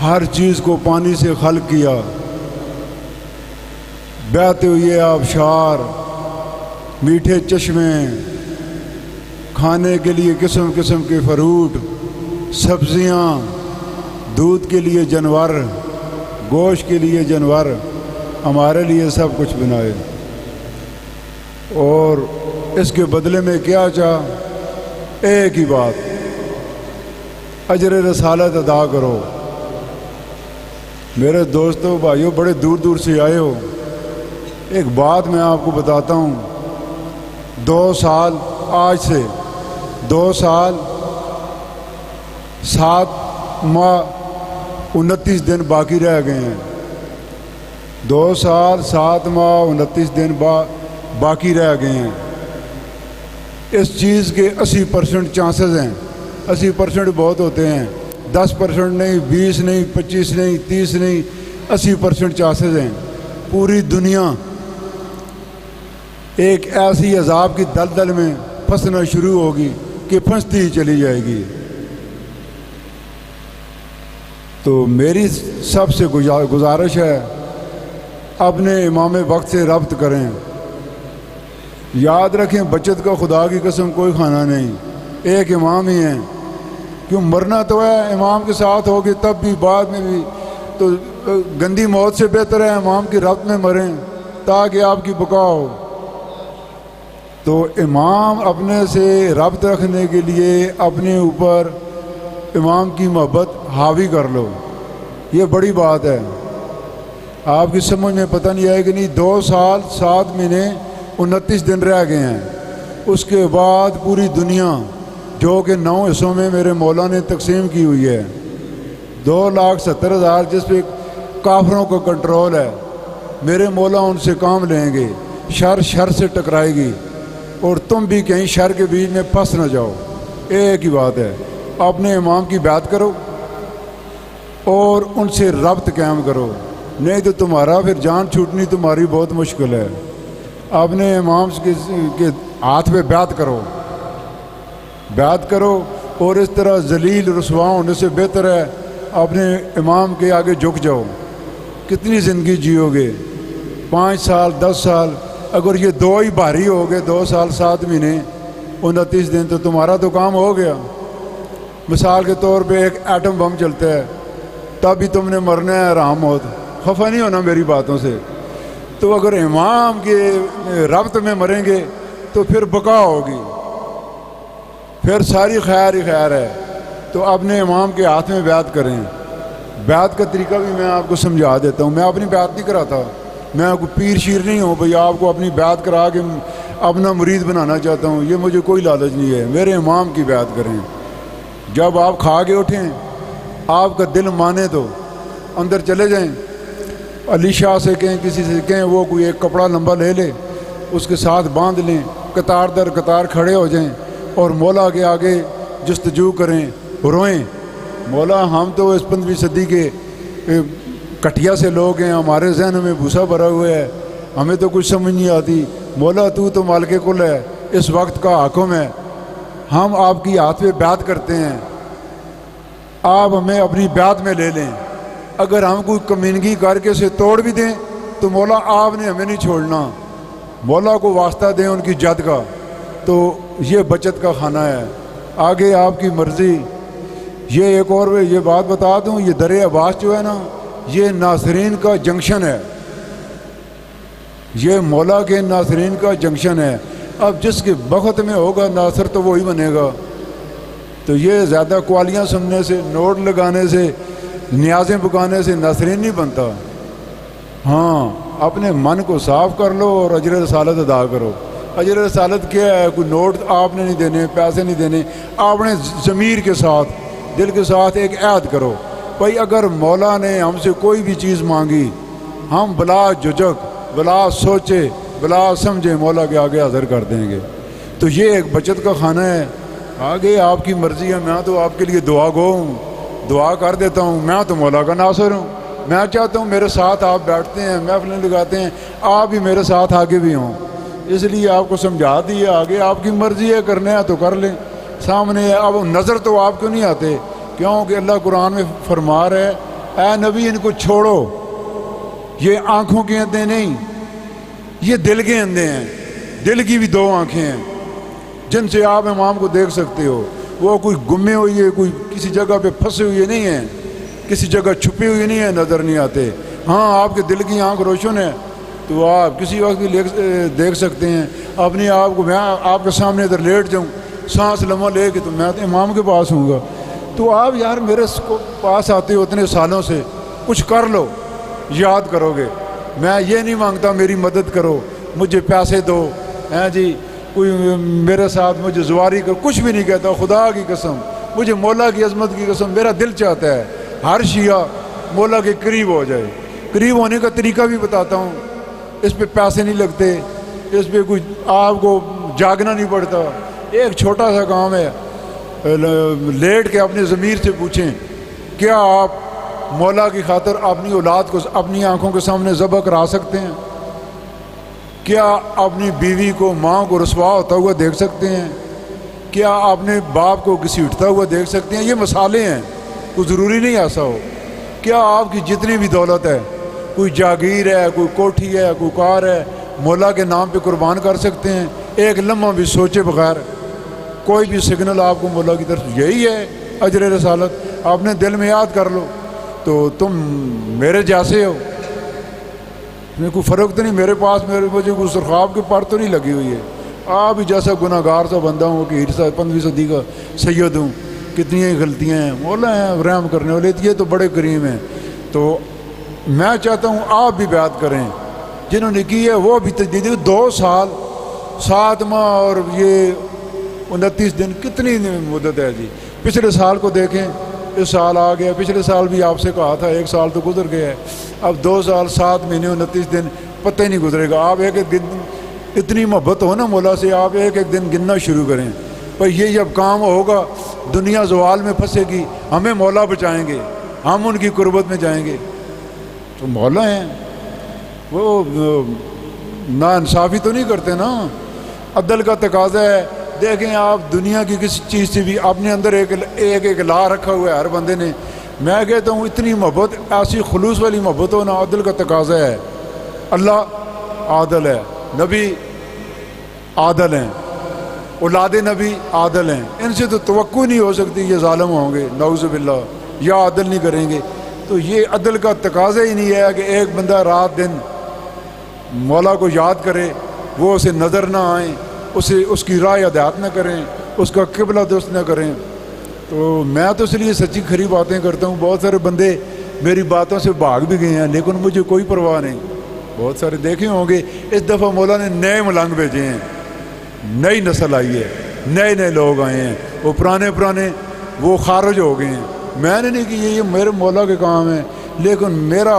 ہر چیز کو پانی سے خلق کیا، بہتے ہوئے آبشار، میٹھے چشمے، کھانے کے لیے قسم قسم کے فروٹ، سبزیاں، دودھ کے لیے جانور، گوشت کے لیے جانور، ہمارے لیے سب کچھ بنائے۔ اور اس کے بدلے میں کیا چاہ؟ ایک ہی بات، اجر رسالت ادا کرو۔ میرے دوستو بھائیو، بڑے دور دور سے آئے ہو، ایک بات میں آپ کو بتاتا ہوں۔ 2 سال، آج سے 2 سال 7 ماہ 29 دن باقی رہ گئے ہیں۔ 2 سال 7 ماہ 29 دن باقی رہ گئے ہیں۔ اس چیز کے 80% چانسز ہیں۔ 80% بہت ہوتے ہیں، 10% نہیں، 20 نہیں، 25 نہیں، 30 نہیں، 80% چانسز ہیں۔ پوری دنیا ایک ایسی عذاب کی دلدل میں پھنسنا شروع ہوگی کہ پھنستی ہی چلی جائے گی۔ تو میری سب سے گزارش ہے، اپنے امام وقت سے ربط کریں۔ یاد رکھیں، بچت کا خدا کی قسم کوئی کھانا نہیں، ایک امام ہی ہے۔ کیوں؟ مرنا تو ہے امام کے ساتھ ہوگی، تب بھی بعد میں بھی، تو گندی موت سے بہتر ہے امام کی ربط میں مریں تاکہ آپ کی بقا ہو۔ تو امام اپنے سے ربط رکھنے کے لیے اپنے اوپر امام کی محبت حاوی کر لو، یہ بڑی بات ہے۔ آپ کی سمجھ میں پتہ نہیں آئے کہ نہیں، 2 سال 7 مہینے 29 دن رہ گئے ہیں۔ اس کے بعد پوری دنیا جو کہ 9 حصوں میں میرے مولا نے تقسیم کی ہوئی ہے، 2,70,000 جس پہ کافروں کا کنٹرول ہے، میرے مولا ان سے کام لیں گے، شر سے ٹکرائے گی، اور تم بھی کہیں شر کے بیچ میں پھنس نہ جاؤ۔ ایک ہی بات ہے، اپنے امام کی بات کرو اور ان سے ربط قائم کرو، نہیں تو تمہارا پھر جان چھوٹنی تمہاری بہت مشکل ہے۔ اپنے امام کے ہاتھ پہ بیعت کرو، اور اس طرح ذلیل رسوا ہونے سے بہتر ہے اپنے امام کے آگے جھک جاؤ۔ کتنی زندگی جیو گے؟ 5 سال 10 سال، اگر یہ 2 ہی بھاری ہو گئے، 2 سال 7 مہینے 29 دن، تو تمہارا تو کام ہو گیا۔ مثال کے طور پہ ایک ایٹم بم چلتا ہے، تب بھی تم نے مرنا ہے آرام موت۔ خفا نہیں ہونا میری باتوں سے۔ تو اگر امام کے ربط میں مریں گے تو پھر بقا ہوگی، پھر ساری خیر ہی خیر ہے۔ تو اپنے امام کے ہاتھ میں بیعت کریں۔ بیعت کا طریقہ بھی میں آپ کو سمجھا دیتا ہوں۔ میں اپنی بیعت نہیں کراتا، میں آپ کو پیر شیر نہیں ہوں بھئی آپ کو اپنی بیعت کرا کے اپنا مرید بنانا چاہتا ہوں، یہ مجھے کوئی لالچ نہیں ہے۔ میرے امام کی بیعت کریں۔ جب آپ کھا کے اٹھیں، آپ کا دل مانے تو اندر چلے جائیں، علی شاہ سے کہیں، کسی سے کہیں، وہ کوئی ایک کپڑا لمبا لے لے، اس کے ساتھ باندھ لیں، قطار در قطار کھڑے ہو جائیں اور مولا کے آگے جستجو کریں، روئیں، مولا ہم تو اس 15ویں صدی کے کٹیا سے لوگ ہیں، ہمارے ذہن میں بھوسا بھرا ہوا ہے، ہمیں تو کچھ سمجھ نہیں آتی، مولا تو مالک کل ہے، اس وقت کا حاکم ہے، ہم آپ کی ہاتھ پہ بیعت کرتے ہیں، آپ ہمیں اپنی بیعت میں لے لیں۔ اگر ہم کوئی کمینگی کر کے اسے توڑ بھی دیں تو مولا آپ نے ہمیں نہیں چھوڑنا، مولا کو واسطہ دیں ان کی جد کا۔ تو یہ بچت کا کھانا ہے، آگے آپ کی مرضی۔ یہ ایک اور یہ بات بتا دوں، یہ در عباس جو ہے نا، یہ ناصرین کا جنکشن ہے، یہ مولا کے ناصرین کا جنکشن ہے۔ اب جس کے بخت میں ہوگا ناصر تو وہی بنے گا۔ تو یہ زیادہ کوالیاں سننے سے، نوٹ لگانے سے، نیازیں پکانے سے ناصرین نہیں بنتا۔ ہاں، اپنے من کو صاف کر لو اور اجر رسالت ادا کرو۔ اجر رسالت کیا ہے؟ کوئی نوٹ آپ نے نہیں دینے، پیسے نہیں دینے، آپ نے ضمیر کے ساتھ، دل کے ساتھ ایک عہد کرو، بھائی اگر مولا نے ہم سے کوئی بھی چیز مانگی، ہم بلا جھجک، بلا سوچے، بلا سمجھے مولا کے آگے حاضر کر دیں گے۔ تو یہ ایک بچت کا کھانا ہے۔ آگے آپ کی مرضی ہے، میں تو آپ کے لیے دعا گو ہوں، دعا کر دیتا ہوں، میں تو مولا کا ناصر ہوں، میں چاہتا ہوں میرے ساتھ آپ بیٹھتے ہیں، محفلیں لگاتے ہیں، آپ بھی میرے ساتھ آگے بھی ہوں، اس لیے آپ کو سمجھا دیا، آگے آپ کی مرضی ہے، کرنا ہے تو کر لیں، سامنے ہے۔ اب نظر تو آپ کو نہیں آتے، کیونکہ اللہ قرآن میں فرما رہا ہے اے نبی ان کو چھوڑو، یہ آنکھوں کے اندھے نہیں، یہ دل کے اندھے ہیں، دل کی بھی دو آنکھیں ہیں جن سے آپ امام کو دیکھ سکتے ہو۔ وہ کوئی گمے ہوئی ہے، کوئی کسی جگہ پہ پھنسے ہوئے نہیں ہیں، کسی جگہ چھپے ہوئے نہیں ہیں، نظر نہیں آتے۔ ہاں آپ کے دل کی آنکھ روشن ہے تو آپ کسی وقت بھی دیکھ سکتے ہیں اپنے آپ کو۔ میں آپ کے سامنے ادھر لیٹ جاؤں سانس لمحہ لے کے تو میں تو امام کے پاس ہوں گا، تو آپ یار میرے پاس آتے ہو اتنے سالوں سے، کچھ کر لو، یاد کرو گے۔ میں یہ نہیں مانگتا میری مدد کرو، مجھے پیسے دو، ہیں جی کوئی میرے ساتھ مجھے زواری کرو، کچھ بھی نہیں کہتا۔ خدا کی قسم، مجھے مولا کی عظمت کی قسم، میرا دل چاہتا ہے ہر شیعہ مولا کے قریب ہو جائے۔ قریب ہونے کا طریقہ بھی بتاتا ہوں، اس پہ پیسے نہیں لگتے، اس پہ کوئی آپ کو جاگنا نہیں پڑتا۔ ایک چھوٹا سا کام ہے، لیٹ کے اپنے ضمیر سے پوچھیں کیا آپ مولا کی خاطر اپنی اولاد کو اپنی آنکھوں کے سامنے ذبح کرا سکتے ہیں؟ کیا اپنی بیوی کو ماں کو رسوا ہوتا ہوا دیکھ سکتے ہیں؟ کیا اپنے باپ کو گھسیٹتا ہوا دیکھ سکتے ہیں؟ یہ مسالے ہیں، کوئی ضروری نہیں ایسا ہو۔ کیا آپ کی جتنی بھی دولت ہے، کوئی جاگیر ہے، کوئی کوٹھی ہے، کوئی کار ہے، مولا کے نام پہ قربان کر سکتے ہیں؟ ایک لمحہ بھی سوچے بغیر کوئی بھی سگنل آپ کو مولا کی طرف، یہی ہے اجر رسالت۔ آپ نے دل میں یاد کر لو تو تم میرے جیسے ہو، میں کوئی فرق تو نہیں، میرے پاس مجھے کوئی سرخاب کے پر تو نہیں لگی ہوئی ہے۔ آپ ہی جیسا گناہ گار سا بندہ ہوں کہ 15ویں صدی کا سید ہوں، کتنی ہی غلطیاں ہیں، مولا ہیں رحم کرنے والے، یہ تو بڑے کریم ہیں۔ تو میں چاہتا ہوں آپ بھی بیعت کریں، جنہوں نے کی ہے وہ بھی تجدید۔ 2 سال 7 ماہ اور یہ 29 دن کتنی مدت ہے جی۔ پچھلے سال کو دیکھیں، اس سال آ گیا، پچھلے سال بھی آپ سے کہا تھا 1 سال تو گزر گیا ہے، اب 2 سال 7 مہینے 29 دن پتہ ہی نہیں گزرے گا۔ آپ ایک ایک دن، اتنی محبت ہو نا مولا سے، آپ ایک ایک دن گننا شروع کریں۔ پر یہ جب کام ہوگا دنیا زوال میں پھنسے گی، ہمیں مولا بچائیں گے، ہم ان کی قربت میں جائیں گے۔ تو مولا ہیں وہ نا انصافی تو نہیں کرتے نا، عدل کا تقاضا ہے۔ دیکھیں آپ دنیا کی کسی چیز سے بھی اپنے اندر ایک لا رکھا ہوا ہے ہر بندے نے۔ میں کہتا ہوں اتنی محبت، ایسی خلوص والی محبت ہونا عدل کا تقاضا ہے۔ اللہ عادل ہے، نبی عادل ہیں، اولاد نبی عادل ہیں، ان سے تو توقع نہیں ہو سکتی یہ ظالم ہوں گے نعوذ باللہ، یا عدل نہیں کریں گے۔ تو یہ عدل کا تقاضا ہی نہیں ہے کہ ایک بندہ رات دن مولا کو یاد کرے، وہ اسے نظر نہ آئیں، اس کی راہ ہدایت نہ کریں، اس کا قبلہ درست نہ کریں۔ تو میں تو اس لیے سچی کھری باتیں کرتا ہوں۔ بہت سارے بندے میری باتوں سے بھاگ بھی گئے ہیں لیکن مجھے کوئی پرواہ نہیں۔ بہت سارے دیکھے ہوں گے، اس دفعہ مولا نے نئے ملنگ بھیجے ہیں، نئی نسل آئی ہے، نئے لوگ آئے ہیں، وہ پرانے وہ خارج ہو گئے ہیں۔ میں نے نہیں کہ یہ میرے مولا کے کام ہے، لیکن میرا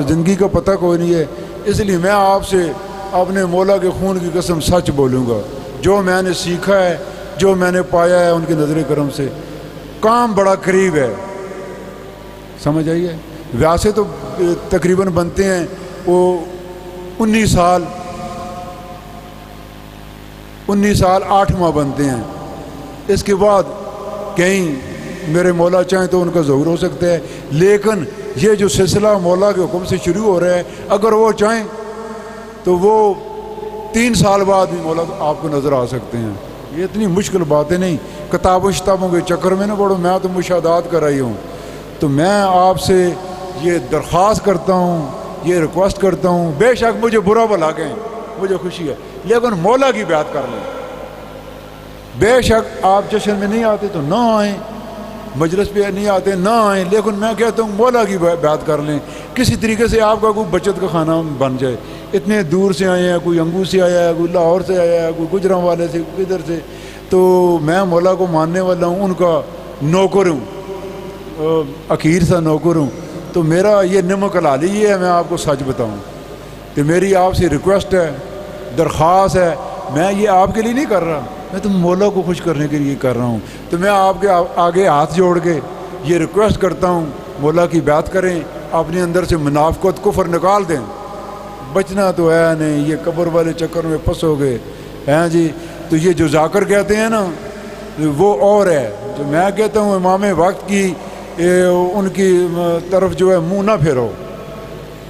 زندگی کا پتہ کوئی نہیں ہے، اس لیے میں آپ سے اپنے مولا کے خون کی قسم سچ بولوں گا۔ جو میں نے سیکھا ہے، جو میں نے پایا ہے ان کے نظر کرم سے، کام بڑا قریب ہے، سمجھ آئیے۔ ویسے تو تقریباً بنتے ہیں وہ 19 سال 8 ماہ بنتے ہیں، اس کے بعد کہیں میرے مولا چاہیں تو ان کا ظہور ہو سکتا ہے، لیکن یہ جو سلسلہ مولا کے حکم سے شروع ہو رہا ہے، اگر وہ چاہیں تو وہ 3 سال بعد بھی مولا آپ کو نظر آ سکتے ہیں۔ یہ اتنی مشکل باتیں نہیں، کتابوں شتابوں کے چکر میں نہ پڑھو، میں تو مشاہدات کر رہی ہوں۔ تو میں آپ سے یہ درخواست کرتا ہوں، یہ ریکویسٹ کرتا ہوں، بے شک مجھے برا بھلا کہیں، مجھے خوشی ہے، لیکن مولا کی بیعت کر لیں۔ بے شک آپ جشن میں نہیں آتے تو نہ آئیں، مجلس پہ نہیں آتے نہ آئیں، لیکن میں کہتا ہوں مولا کی بیعت کر لیں۔ کسی طریقے سے آپ کا کوئی بچت کا کھانا بن جائے۔ اتنے دور سے آئے ہیں، کوئی انگو سے آیا ہے، کوئی لاہور سے آیا ہے، کوئی گجران والے سے، کدھر سے، تو میں مولا کو ماننے والا ہوں، ان کا نوکر ہوں، اخیر سا نوکر ہوں۔ تو میرا یہ نمک حلالی یہ ہے، میں آپ کو سچ بتاؤں کہ میری آپ سے ریکویسٹ ہے، درخواست ہے، میں یہ آپ کے لیے نہیں کر رہا، میں تو مولا کو خوش کرنے کے لیے کر رہا ہوں۔ تو میں آپ کے آگے ہاتھ جوڑ کے یہ ریکویسٹ کرتا ہوں، مولا کی بیعت کریں، اپنے اندر سے منافقت کفر نکال دیں، بچنا تو ہے نہیں، یہ قبر والے چکر میں پھنسو گے ہیں جی۔ تو یہ جو ذاکر کہتے ہیں نا وہ اور ہے، جو میں کہتا ہوں امام وقت کی ان کی طرف جو ہے منہ نہ پھیرو،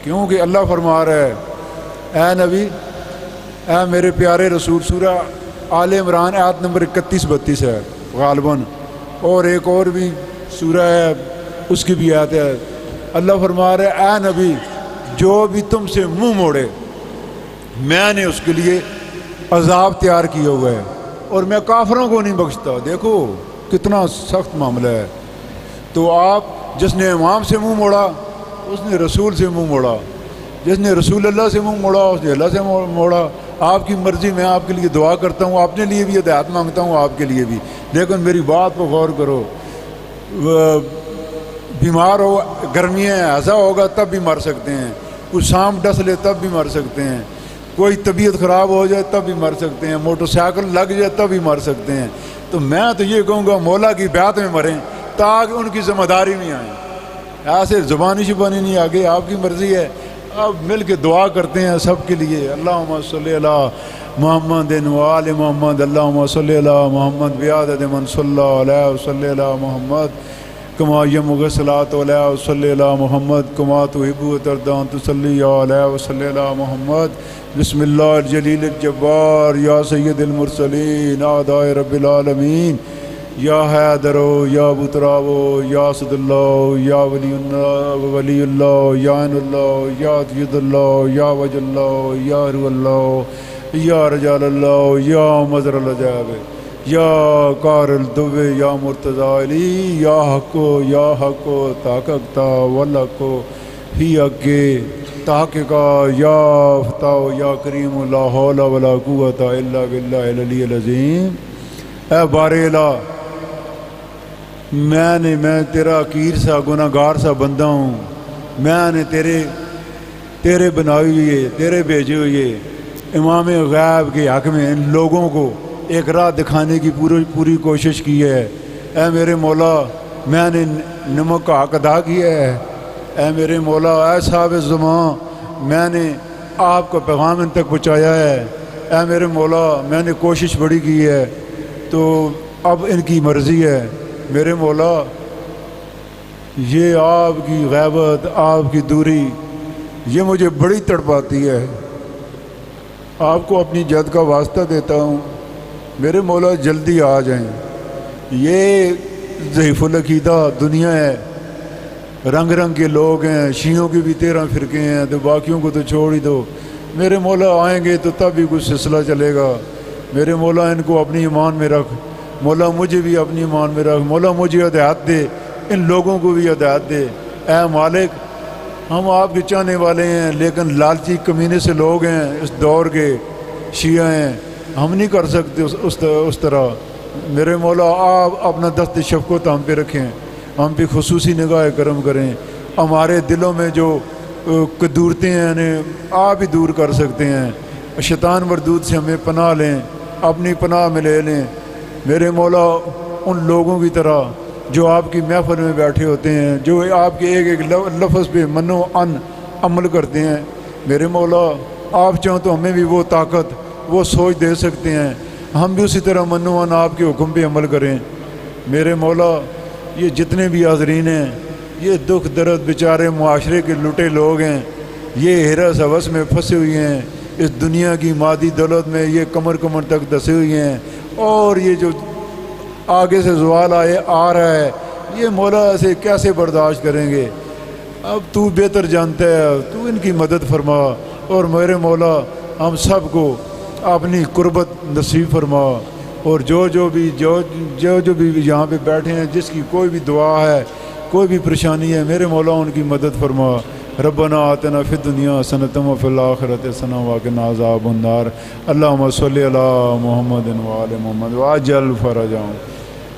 کیونکہ اللہ فرما رہا ہے اے نبی، اے میرے پیارے رسول، سورہ آل عمران آیت نمبر 31-32 ہے غالباً، اور ایک اور بھی سورہ ہے اس کی بھی آیت ہے۔ اللہ فرما رہا ہے اے نبی، جو بھی تم سے منہ موڑے میں نے اس کے لیے عذاب تیار کیا ہوا ہے، اور میں کافروں کو نہیں بخشتا۔ دیکھو کتنا سخت معاملہ ہے۔ تو آپ جس نے امام سے منہ موڑا اس نے رسول سے منہ موڑا، جس نے رسول اللہ سے منہ موڑا اس نے اللہ سے موڑا۔ آپ کی مرضی، میں آپ کے لیے دعا کرتا ہوں، اپنے لیے بھی ہدایت مانگتا ہوں، آپ کے لیے بھی، لیکن میری بات پر غور کرو۔ بیمار ہو، گرمیاں ایسا ہوگا تب بھی مر سکتے ہیں، کوئی سانپ ڈس لے تب بھی مر سکتے ہیں، کوئی طبیعت خراب ہو جائے تب بھی مر سکتے ہیں، موٹر سائیکل لگ جائے تب بھی مر سکتے ہیں۔ تو میں تو یہ کہوں گا مولا کی بیعت میں مریں تاکہ ان کی ذمہ داری نہیں آئے، ایسے زبانی شبانی نہیں آگے، آپ کی مرضی ہے۔ اب مل کے دعا کرتے ہیں سب کے لیے، اللہم صلی علی محمد وآل محمد، اللہم صلی علی محمد بعدد من صلی علیہ وصلی علی محمد کما یمغ الصلاۃ علیہ وصلی علی محمد کما تحب وترضى ان تصلی علیہ وصلی علی محمد۔ بسم اللہ الجلیل الجبار یا سید المرسلین اعداء رب العالمین، یا حیدرو یا بطراو یا اسد اللہ یا ولی اللہ یا عین اللہ یا عطیت اللہ یا وجہ اللہ یا روح اللہ یا رجال اللہ یا مظہر العجائب یا کار الدب یا مرتضی علی یا حقو تاکتا والحقو ہی اگے تحقیقا یا فتاو یا کریم لا حول ولا قوت الا باللہ العلی العظیم۔ اے بار الہ، میں تیرا عقیر سا گناہ گار سا بندہ ہوں، میں نے تیرے بنائی ہوئی، تیرے بھیجے ہوئے امام غیب کے حق میں ان لوگوں کو ایک راہ دکھانے کی پوری کوشش کی ہے۔ اے میرے مولا، میں نے نمک کا حق ادا کیا ہے۔ اے میرے مولا، اے صاحب زمان، میں نے آپ کا پیغام ان تک پہنچایا ہے۔ اے میرے مولا، میں نے کوشش بڑی کی ہے، تو اب ان کی مرضی ہے۔ میرے مولا، یہ آپ کی غیبت، آپ کی دوری، یہ مجھے بڑی تڑپاتی ہے۔ آپ کو اپنی جد کا واسطہ دیتا ہوں، میرے مولا جلدی آ جائیں۔ یہ ضعیف العقیدہ دنیا ہے، رنگ رنگ کے لوگ ہیں، شیعوں کے بھی 13 فرقے ہیں، تو باقیوں کو تو چھوڑ ہی دو۔ میرے مولا آئیں گے تو تب بھی کچھ سلسلہ چلے گا۔ میرے مولا ان کو اپنی ایمان میں رکھ، مولا مجھے بھی اپنی ایمان میں رکھ، مولا مجھے ہدایت دے، ان لوگوں کو بھی ہدایت دے۔ اے مالک، ہم آپ کے چاہنے والے ہیں، لیکن لالچی کمینے سے لوگ ہیں، اس دور کے شیعہ ہیں، ہم نہیں کر سکتے اس طرح۔ میرے مولا آپ اپنا دست شفقت ہم پہ رکھیں، ہم پہ خصوصی نگاہ کرم کریں۔ ہمارے دلوں میں جو قدورتیں ہیں آپ ہی دور کر سکتے ہیں۔ شیطان مردود سے ہمیں پناہ لیں، اپنی پناہ میں لے لیں۔ میرے مولا، ان لوگوں کی طرح جو آپ کی محفل میں بیٹھے ہوتے ہیں، جو آپ کے ایک ایک لفظ پہ منو ان عمل کرتے ہیں، میرے مولا آپ چاہو تو ہمیں بھی وہ طاقت، وہ سوچ دے سکتے ہیں، ہم بھی اسی طرح منو ان آپ کے حکم پہ عمل کریں۔ میرے مولا، یہ جتنے بھی حاضرین ہیں، یہ دکھ درد بیچارے معاشرے کے لٹے لوگ ہیں، یہ ہرس ہوس میں پھنسے ہوئے ہیں، اس دنیا کی مادی دولت میں یہ کمر تک دسے ہوئے ہیں، اور یہ جو آگے سے زوال آ رہا ہے، یہ مولا ایسے کیسے برداشت کریں گے؟ اب تو بہتر جانتا ہے، تو ان کی مدد فرما، اور میرے مولا ہم سب کو اپنی قربت نصیب فرما، اور جو بھی یہاں پہ بیٹھے ہیں، جس کی کوئی بھی دعا ہے، کوئی بھی پریشانی ہے، میرے مولا ان کی مدد فرما۔ ربنا آتنا فی الدنیا حسنۃ وفی الآخرۃ حسنۃ وقنا عذاب النار۔ اللہم صلی علی محمد وآل محمد وعجل فرجہم۔